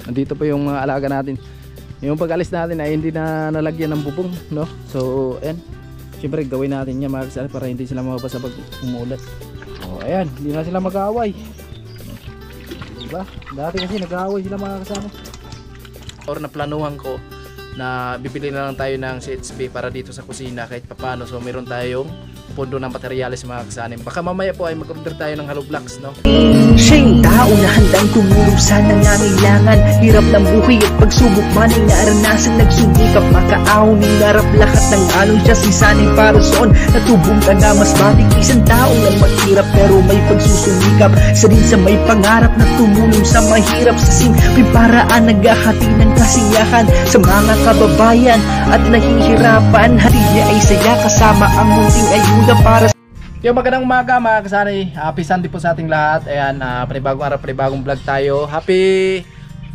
Nandito pa yung mga alaga natin. Yung pag-alis natin ay hindi na nalagyan ng bubong, no? So ayan, siyempre gawin natin yan mga kasari para hindi sila mabasa pag umuulan. O ayan, hindi na sila mag-aaway, diba? Dati kasi nag-aaway sila mga kasama. Or naplanuhan ko na bibili na lang tayo ng CHP para dito sa kusina kahit papano. So meron tayong pondo ng materyales mga kasanim. Baka mamaya po ay mag-order tayo ng hollow blocks, no? Siya yung tao na handang tumulong sa nangangailangan. Hirap ng buhay at pagsubok man ay naranasan. Nagsumikap makaaon, hinarap lahat ng alon. Siya sisanay para soon natubong ka na mas matik. Isang tao lang maghirap pero may pagsusumikap. Sa rin sa may pangarap na tumulong sa mahirap. Sa simpleng paraan naghahati ng kasiyahan sa mga kababayan at nahihirapan. Hati niya ay saya kasama ang munting ayuda para sa... Yung magandang umaga mga kasani, happy Sunday po sa ating lahat. Ayan, panibagong araw, panibagong vlog tayo. Happy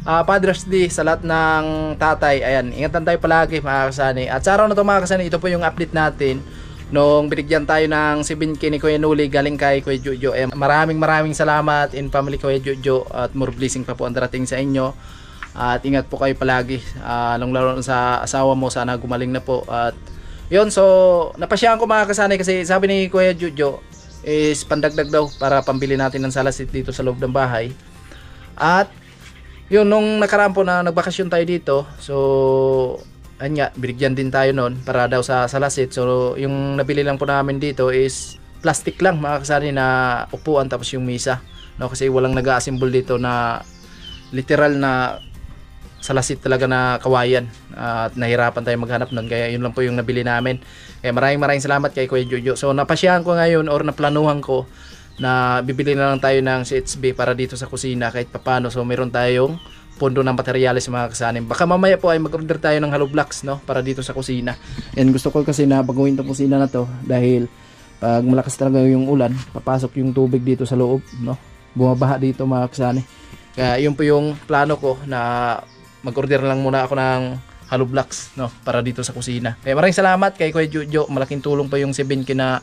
Father's Day sa lahat ng tatay. Ayan, ingatan tayo palagi mga kasani. At sa araw na ito mga kasani, ito po yung update natin nung binigyan tayo ng 7K ni Kuya Nuli galing kay Kuya Jojo. Ayan, maraming salamat in family Kuya Jojo at more blessing pa po ang darating sa inyo. At ingat po kayo palagi, lalo sa asawa mo, sana gumaling na po. At yun, so napasyahan ko mga kasanay kasi sabi ni Kuya Jojo is pandagdag daw para pambili natin ng salasit dito sa loob ng bahay. At yun, nung nakaraan po na nagbakasyon tayo dito, so ayun nga, binigyan din tayo nun para daw sa salasit. So yung nabili lang po namin dito is plastic lang mga kasanay na upuan tapos yung misa, no? Kasi walang nag-a-assemble dito na literal na salasit talaga na kawayan, at nahirapan tayo maghanap nun, kaya yun lang po yung nabili namin. Kaya maraming salamat kay Kuya Jojo. So napasyahan ko ngayon or naplanuhan ko na bibili na lang tayo ng CHB para dito sa kusina kahit papano. So meron tayong pondo ng materyales mga kasanim. Baka mamaya po ay mag-order tayo ng hollow blocks, no, para dito sa kusina. And gusto ko kasi na baguhin itong kusina na to dahil pag malakas talaga yung ulan, papasok yung tubig dito sa loob, no, bumabaha dito mga kasani. Kaya yun po yung plano ko, na mag-order lang muna ako ng hollow blocks, no, para dito sa kusina. Kaya maraming salamat kay Kuya Jojo. Malaking tulong pa yung 7K na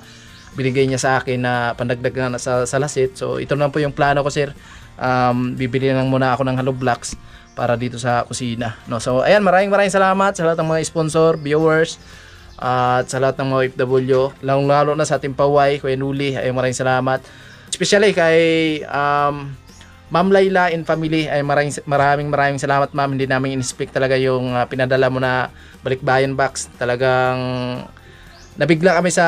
binigay niya sa akin na pandagdag na sa salasit. So ito na po yung plano ko, sir. Bibili lang muna ako ng hollow blocks para dito sa kusina, no. So ayan, maraming salamat sa lahat ng mga sponsor, viewers, at sa lahat ng mga OFW, lalo na sa ating paway, Kuya Nuli. Ay maraming salamat. Especially kay Ma'am Layla and family, ay maraming salamat ma'am. Hindi namin in-expect talaga yung pinadala mo na balikbayan box. Talagang nabigla kami sa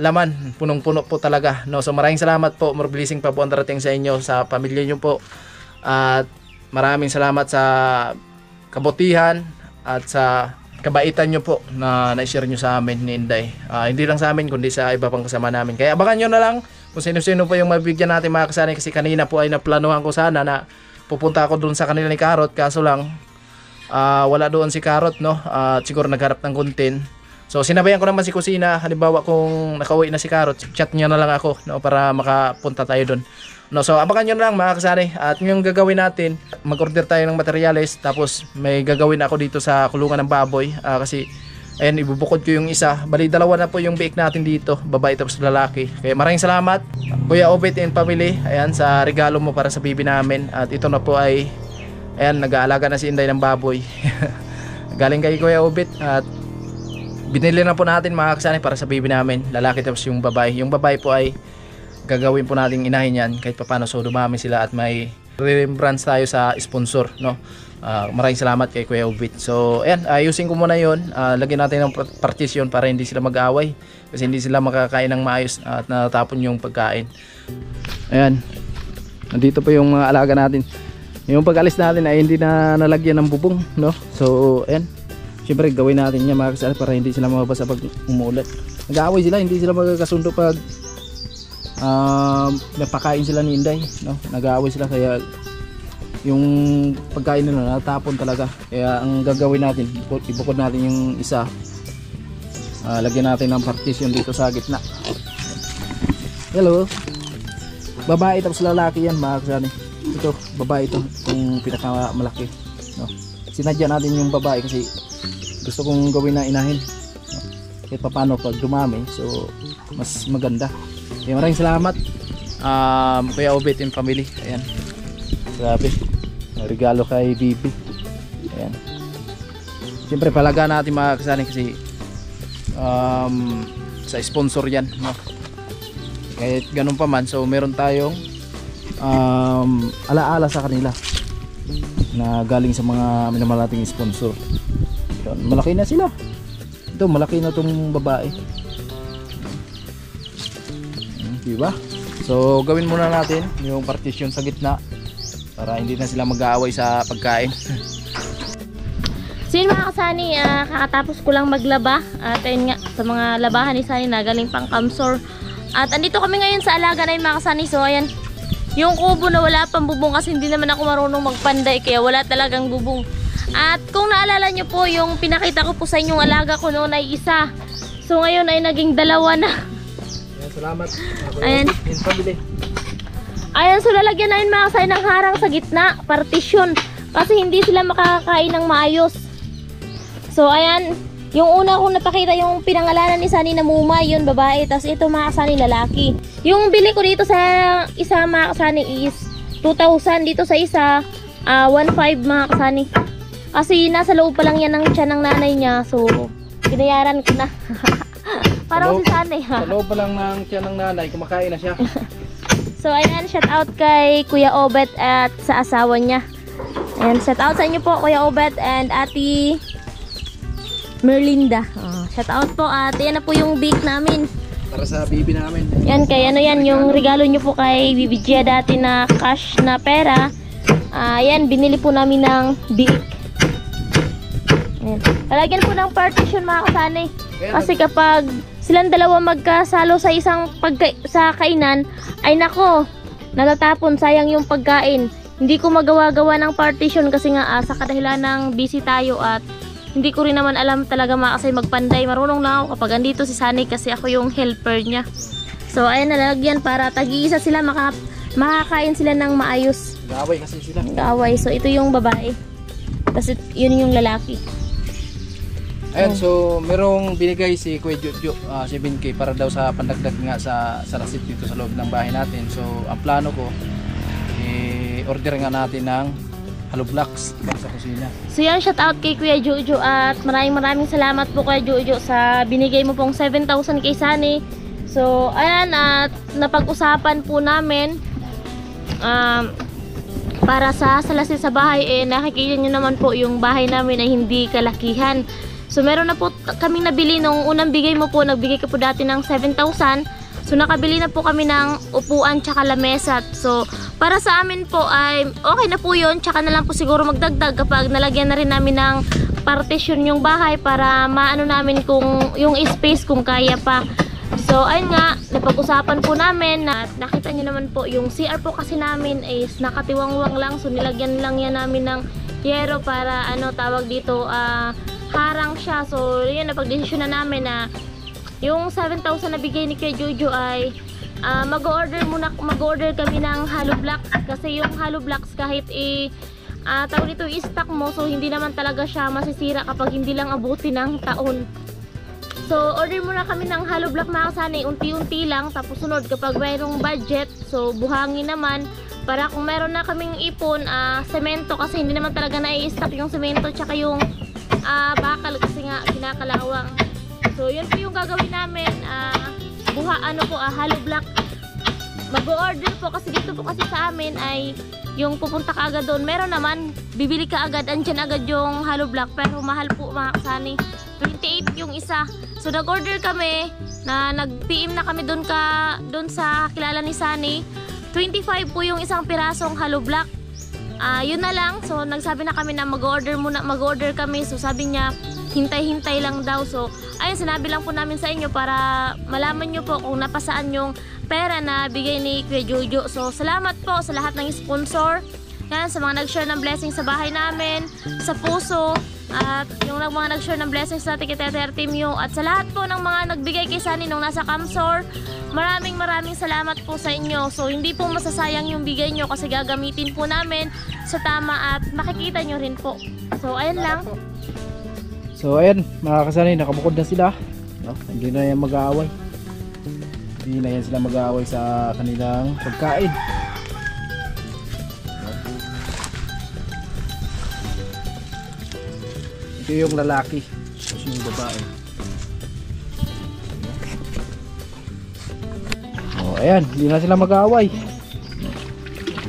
laman, punong-puno po talaga, no. So maraming salamat po, more blessing pa po ang darating sa inyo, sa pamilya nyo po. At maraming salamat sa kabutihan at sa kabaitan nyo po na na-share nyo sa amin ni Inday. Hindi lang sa amin kundi sa iba pang kasama namin. Kaya abangan nyo na lang kung sino-sino po yung mabigyan natin mga kasanay, kasi kanina po ay naplanuhan ko sana na pupunta ako doon sa kanila ni Karot, kaso lang wala doon si Karot, no, at siguro nagharap ng content. So sinabayan ko naman si Kusina, halimbawa kung nakauwi na si Karot, chat niya na lang ako, no, para makapunta tayo doon, no. So abangan nyo na lang mga kasanay. At yung gagawin natin, mag-order tayo ng materyales, tapos may gagawin ako dito sa kulungan ng baboy, kasi ayan, ibubukod ko yung isa. Bali, dalawa na po yung biik natin dito, babae tapos lalaki. Kaya maraming salamat Kuya Obet and family, ayan, sa regalo mo para sa bibi namin. At ito na po ay, ayan, nag-aalaga na si Inday ng baboy. Galing kay Kuya Obet. At binili na po natin mga kasani para sa bibi namin, lalaki tapos yung babae. Yung babae po ay gagawin po nating inahin yan kahit papano, so dumami sila at may remembrance tayo sa sponsor, no. Maraming salamat kay Kuya Obit. So ayan, ayusin ko muna yun. Lagyan natin ng partition para hindi sila mag-away, kasi hindi sila makakain ng maayos at natapon yung pagkain. Ayan, nandito pa yung mga alaga natin. Yung pag-alis natin ay hindi na nalagyan ng bubong, no. So ayan, siyempre gawin natin yan mga kasal para hindi sila mabasa pag umuulan. Nag-aaway sila, hindi sila magkakasundo pag napakain sila ni Inday, no. Nag-aaway sila, kaya yung pagkain nila natapon talaga. Kaya ang gagawin natin, ibukod natin yung isa, lagyan natin ng partition dito sa gitna. Hello, babae tapos lalaki yan mga kasani. Ito babae, ito yung pinakamalaki, no. Sinadya natin yung babae kasi gusto kong gawin na inahin, no. Kahit paano pag dumami, so mas maganda. Maraming salamat Kuya Obet and family. Ayan, grabe, regalo kay Bibi. Ayan. Siyempre palagaan natin mga kasani kasi sa sponsor yan, no? Kahit ganun pa man, so meron tayong alaala sa kanila na galing sa mga minamahal nating sponsor. Yun, malaki na sila. Ito, malaki na tong babae. Diba? So gawin muna natin yung partition sa gitna para hindi na sila mag-aaway sa pagkain. So yun mga kasani, kakatapos ko lang maglaba. At ayun nga, sa mga labahan ni Sani na galing pang Kamsor. At andito kami ngayon sa alaga na yun mga kasani. So ayan, yung kubo na wala pang bubong kasi hindi naman ako marunong magpanday kaya wala talagang bubong. At kung naalala nyo po, yung pinakita ko po sa inyong alaga ko noon ay isa. So ngayon ay naging dalawa na. Ayan, salamat. Ayan. Ayan, so lalagyan na yun mga kasani ng harang sa gitna, partition. Kasi hindi sila makakakain ng maayos. So ayan, yung una kong napakita yung pinangalanan ni Sani na Muma, yun babae, tapos ito mga kasani lalaki. Yung bili ko dito sa isa mga kasani is 2,000, dito sa isa 1,500 mga kasani. Kasi nasa loob pa lang yan ng tiyan ng nanay niya, so binayaran ko na. Parang si Sani ha. Sa loob pa lang ng tiyan ng nanay, kumakain na siya. So ayan, shout out kay Kuya Obet at sa asawa niya. Ayan, shout out sa inyo po Kuya Obet and Ate Merlinda. Shout out po at yan na po yung bake namin. Para sa bibi namin. Yan kay ano yan, yung regalo nyo po kay Bibi Gia dati na cash na pera. Yan, binili po namin ng bake. Ayan. Talagyan po ng partition mga kasani. Kasi kapag silang dalawa magkasalo sa isang sa kainan, ay nako, natatapon, sayang yung pagkain. Hindi ko magawa-gawa ng partition kasi nga sa kadahilan ng busy tayo at hindi ko rin naman alam talaga kasi magpanday. Marunong na ako kapag andito si Sani kasi ako yung helper niya. So ayan, nalagyan para tag-iisa sila, makakain sila ng maayos. Gaway kasi sila. Gaway. So ito yung babae. Tapos yun yung lalaki. Ayan, so merong binigay si Kuya Jojo 7K para daw sa pandagdag nga sa receipt dito sa loob ng bahay natin. So ang plano ko, order nga natin ng hollow blocks para sa kusina. So yan, shout out kay Kuya Jojo at maraming salamat po Kuya Jojo sa binigay mo pong 7,000 kay Sani. So ayan, at napag-usapan po namin para sa salasin sa bahay, nakikita nyo naman po yung bahay namin ay hindi kalakihan. So meron na po kaming nabili nung unang bigay mo po, nagbigay ka po dati ng 7,000. So nakabili na po kami ng upuan tsaka lamesa. So para sa amin po ay okay na po yun. Tsaka na lang po siguro magdagdag kapag nalagyan na rin namin ng partition yung bahay para maano namin kung yung space kung kaya pa. So ayun nga, napag-usapan po namin na nakita nyo naman po yung CR po kasi namin is nakatiwangwang lang. So nilagyan lang yan namin ng yero para ano tawag dito, harang siya. So yun, napag-desisyon na namin na yung 7,000 na bigay ni Kuya Jojo ay mag-order kami ng hollow blocks. Kasi yung hollow blocks kahit tawag dito i-stock mo, so hindi naman talaga siya masisira kapag hindi lang abuti ng taon. So order muna kami ng hollow block mga kasani, unti-unti lang, tapos sunod kapag mayroong budget, so buhangin naman para kung meron na kaming ipon, semento, kasi hindi naman talaga na-i-stock yung semento tsaka yung bakal kasi nga kinakalawang. So yun po yung gagawin namin, hollow block. Mag-order po kasi dito po kasi sa amin ay yung pupunta ka agad doon, meron naman, bibili ka agad, andyan agad yung hollow block, pero mahal po mga kasani, 28 yung isa. So nag-order kami, na nag-PM na kami doon sa kilala ni Sani, 25 po yung isang pirasong hollow block. Yun na lang, so nagsabi na kami na mag-order kami, so sabi niya hintay-hintay lang daw. So ayun, sinabi lang po namin sa inyo para malaman nyo po kung napasaan yung pera na bigay ni Kuya Jojo. So salamat po sa lahat ng sponsor, yan, sa mga nag-share ng blessing sa bahay namin, sa puso, at yung mga nag-share ng blessings sa Tikiteter Team Yo, at sa lahat po ng mga nagbigay kay Sani nung nasa Kamsor. Maraming salamat po sa inyo. So hindi po masasayang yung bigay nyo kasi gagamitin po namin sa tama at makikita nyo rin po. So ayan lang. So ayan mga kasani, nakabukod na sila, no? Hindi na yan mag-aaway. Hindi na yan sila mag-aaway sa kanilang pagkain. Ito yung lalaki, tapos yung babae. Oh, ayan, hindi na sila mag-aaway.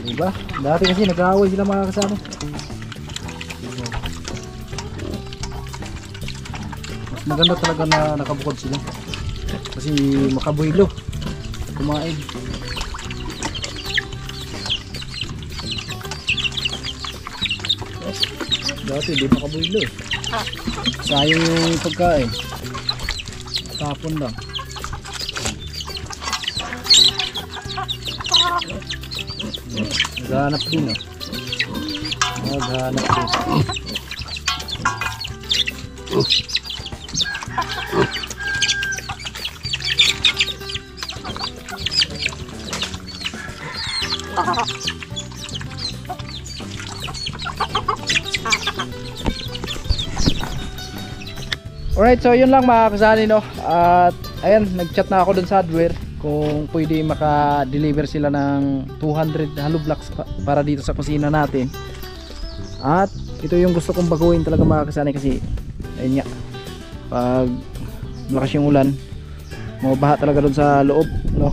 Diba? Dati kasi nag-aaway sila mga kasama. Mas maganda talaga na nakabukod sila. Kasi makabuhilo kumain. Dati di makabuhilo eh. Sayang yung pagkain. Tapon lang. Naghahanap din oh. Naghahanap din. Alright, so yun lang mga kasani no. At ayan, nag-chat na ako dun sa hardware kung pwede maka-deliver sila ng 200 hollow blocks para dito sa kusina natin. At ito yung gusto kong baguhin talaga mga kasani kasi ayun nga, pag malakas yung ulan mababaha talaga dun sa loob no.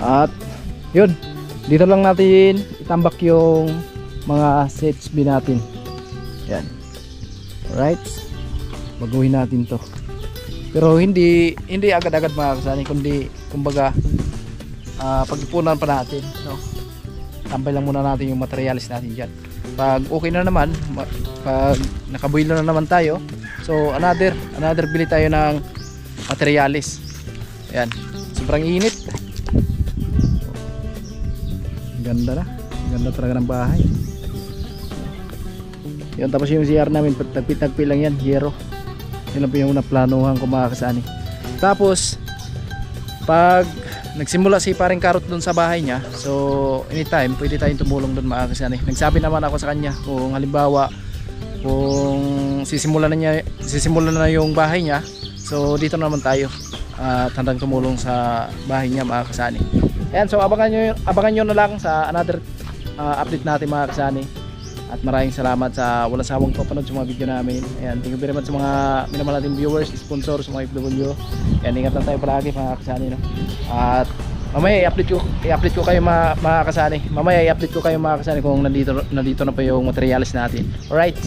At yun, dito lang natin itambak yung mga sets B natin. Yan. Alright, baguhin natin to. Pero hindi agad-agad mga kasani, kundi kumbaga pag-ipunan pa natin no? Tambay lang muna natin yung materials natin dyan. Pag okay na naman, pag nakabuhilo na naman tayo, so another bili tayo ng materials. Ayan, sobrang init. Ganda na, ganda talaga ng bahay. Yun, tapos yung CR namin tagpi-tagpi lang yan, hero. Yun lang po yung naplanuhan ko mga kasani. Tapos pag nagsimula si paring Karot dun sa bahay niya, so anytime pwede tayong tumulong dun mga kasani. Nagsabi naman ako sa kanya kung halimbawa kung sisimulan na yung bahay niya, so dito naman tayo at handang tumulong sa bahay niya mga kasani. Ayan, so abangan nyo na lang sa another update natin mga kasani. At maraming salamat sa walang sawang papanood sa mga video namin. Ayan, thank you very much sa mga minamahal nating viewers, sponsors, mga FW. Ayan, ingat lang tayo palagi mga kasani no? At mamaya i-update ko kayo mga kasani. Mamaya i-update ko kayo mga kasani kung nandito na po yung materials natin. Alright.